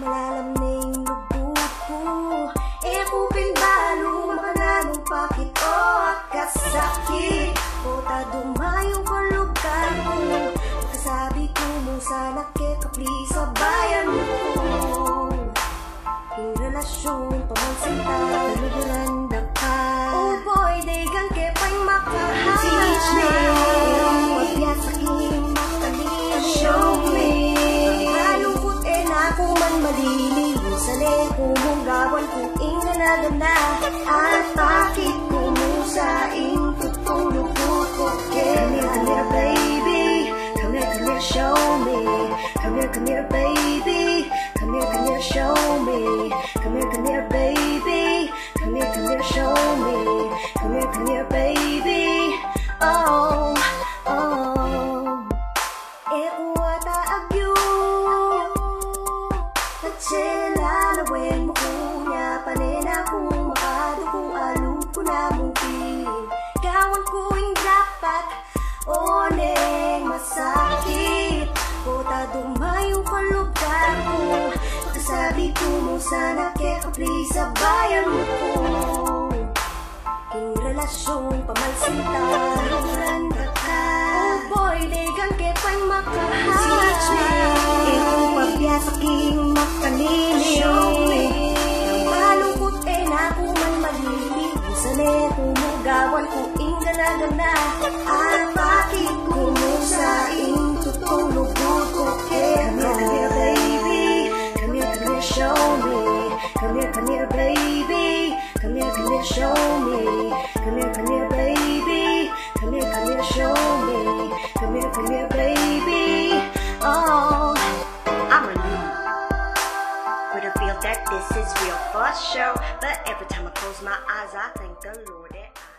malalam na yung lubog ko. Kung pinbalo, makananong pakit o kasakit. Kota dumayong kalugar ko, makasabi ko mo sana kekapli sa bayan mo. Yung relasyon, pamansinta, naluguranda ka. Oh boy, daygan kepay makahal. Teach me, wagya sa aking makalin. Show me, malungkot na ako man malilig. Sali mong gawan kung ingalagan na. At bakit kumusa ing tutulog ko. Come here, baby. Come here, show me. Come here, baby. Come here, show me. Come here, baby. Come here, show me. Come here, baby. Oh, oh. Ewata agyo. Natsela na wen mo kunya. Panena kung makado kung alu ko na mungkin. Gawan ko yung dapat. O neng masakit. Kota dumayong kalugar ko. Makasabi ko mo sana kekapli sa bayan mo ko. King relasyon pamalsinta, randa ka. Oh boy, legal kepay makahal. Teach me, kung pagbiasa king makanili. Show me, ang malungkot na ako man malilig. Sali kumugawan kung ingalagan na. At bakit kumusa ing tutulog ko. Come here, baby. Come here, show me. Come here, baby. Come here, show me. Come here, baby. Come here, show me. Come here, baby. Oh, I'm a new. Would have feel that this is real for show, but every time I close my eyes, I thank the Lord that I